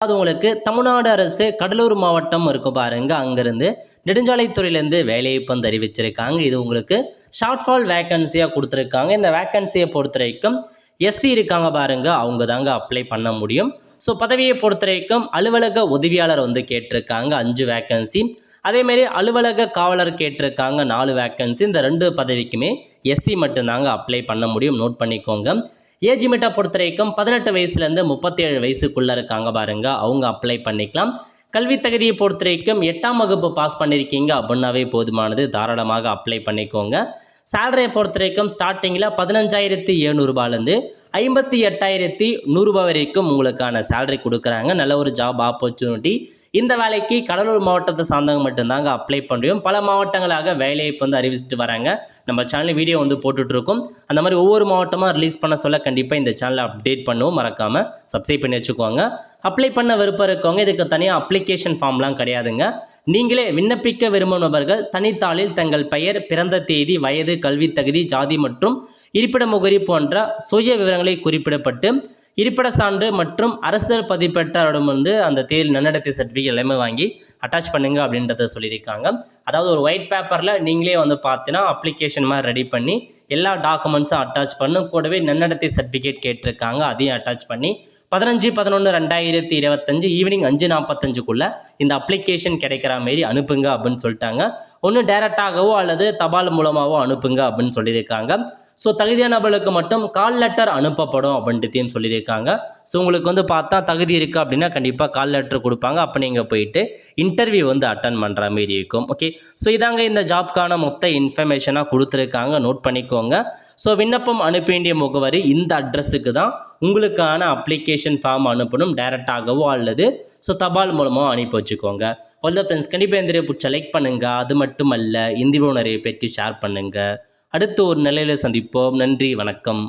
அது உங்களுக்கு தமிழ்நாடு அரசு கடலூர் மாவட்டம் இருக்கும் பாருங்க, அங்கேருந்து நெடுஞ்சாலைத்துறையிலேருந்து வேலைவாய்ப்பு வந்து அறிவிச்சிருக்காங்க. இது உங்களுக்கு ஷார்ட் ஃபால் வேக்கன்சியாக கொடுத்துருக்காங்க. இந்த வேக்கன்சியை பொறுத்த வரைக்கும் எஸ்சி இருக்காங்க பாருங்க, அவங்க தாங்க அப்ளை பண்ண முடியும். ஸோ பதவியை பொறுத்த வரைக்கும் அலுவலக உதவியாளர் வந்து கேட்டிருக்காங்க 5 வேக்கன்சி. அதேமாரி அலுவலக காவலர் கேட்டிருக்காங்க 4 வேக்கன்சி. இந்த 2 பதவிக்குமே எஸ்சி மட்டும்தாங்க அப்ளை பண்ண முடியும். நோட் பண்ணிக்கோங்க. ஏஜ் லிமிட்டை பொறுத்த வரைக்கும் 18 வயசுலேருந்து 37 வயசுக்குள்ளே இருக்காங்க பாருங்க, அவங்க அப்ளை பண்ணிக்கலாம். கல்வி தகுதியை பொறுத்த வரைக்கும் 8ஆம் வகுப்பு பாஸ் பண்ணியிருக்கீங்க அப்படின்னாவே போதுமானது, தாராளமாக அப்ளை பண்ணிக்கோங்க. சேலரியை பொறுத்த வரைக்கும் ஸ்டார்டிங்கில் 15,700 ரூபாயிலேருந்து 58,100 ரூபாய் வரைக்கும் உங்களுக்கான சேலரி கொடுக்குறாங்க. நல்ல ஒரு ஜாப் ஆப்பர்ச்சுனிட்டி. இந்த வேலைக்கு கடலூர் மாவட்டத்தை சார்ந்தவங்க மட்டும்தாங்க அப்ளை பண்ணுறோம். பல மாவட்டங்களாக வேலைவாய்ப்பு வந்து அறிவிச்சிட்டு வராங்க. நம்ம சேனல் வீடியோ வந்து போட்டுட்ருக்கோம். அந்த மாதிரி ஒவ்வொரு மாவட்டமாக ரிலீஸ் பண்ண சொல்ல கண்டிப்பாக இந்த சேனலை அப்டேட் பண்ணுவோம். மறக்காமல் சப்ஸ்கிரைப் பண்ணி வச்சுக்கோங்க. அப்ளை பண்ண விருப்பம் இருக்கவங்க இதுக்கு தனியாக அப்ளிகேஷன் ஃபார்ம்லாம் கிடையாதுங்க. நீங்களே விண்ணப்பிக்க விரும்பும் நபர்கள் தனித்தாளில் தங்கள் பெயர், பிறந்த தேதி, வயது, கல்வி தகுதி, ஜாதி மற்றும் இருப்பிட முகவரி போன்ற சுய விவரங்களை குறிப்பிடப்பட்டு இருப்பிட சான்று மற்றும் அரசியல் பதிப்பெற்றரிடம் வந்து அந்த தேர்தல் நன்னடத்தை சர்டிஃபிகேட் எல்லாமே வாங்கி அட்டாச் பண்ணுங்க அப்படின்றத சொல்லியிருக்காங்க. அதாவது ஒரு ஒயிட் பேப்பரில் நீங்களே வந்து பார்த்தீங்கன்னா அப்ளிகேஷன் மாதிரி ரெடி பண்ணி எல்லா டாக்குமெண்ட்ஸும் அட்டாச் பண்ணும். கூடவே நன்னடத்தை சர்டிஃபிகேட் கேட்டிருக்காங்க, அதையும் அட்டாச் பண்ணி 15/11/2025 ஈவினிங் 5:45க்குள்ளே இந்த அப்ளிகேஷன் கிடைக்கிற மாரி அனுப்புங்க அப்படின்னு சொல்லிட்டாங்க. ஒன்று டைரெக்டாகவோ அல்லது தபால் மூலமாகவோ அனுப்புங்க அப்படின்னு சொல்லியிருக்காங்க. ஸோ தகுதியான நபர்களுக்கு மட்டும் கால் லெட்டர் அனுப்பப்படும் அப்படின்றதையும் சொல்லியிருக்காங்க. ஸோ உங்களுக்கு வந்து பார்த்தா தகுதி இருக்குது அப்படின்னா கண்டிப்பாக கால் லெட்டர் கொடுப்பாங்க. அப்போ நீங்கள் போயிட்டு இன்டர்வியூ வந்து அட்டன் பண்ணுற மாரி இருக்கும். ஓகே, ஸோ இதாங்க இந்த ஜாப்க்கான மொத்த இன்ஃபர்மேஷனாக கொடுத்துருக்காங்க. நோட் பண்ணிக்கோங்க. ஸோ விண்ணப்பம் அனுப்ப வேண்டிய முகவரி இந்த அட்ரஸுக்கு தான் உங்களுக்கான அப்ளிகேஷன் ஃபார்ம் அனுப்பணும். டைரெக்டாகவோ அல்லது தபால் மூலமாக அனுப்பி வச்சுக்கோங்க. அவ்வளோ ஃப்ரெண்ட்ஸ், கண்டிப்பாக இந்த வீடியோ பிடிச்சா லைக் பண்ணுங்கள். அது மட்டும் அல்ல, இந்த வீடியோ நிறைய பேருக்கு ஷேர் பண்ணுங்கள். அடுத்து ஒரு நிலையில் சந்திப்போம். நன்றி, வணக்கம்.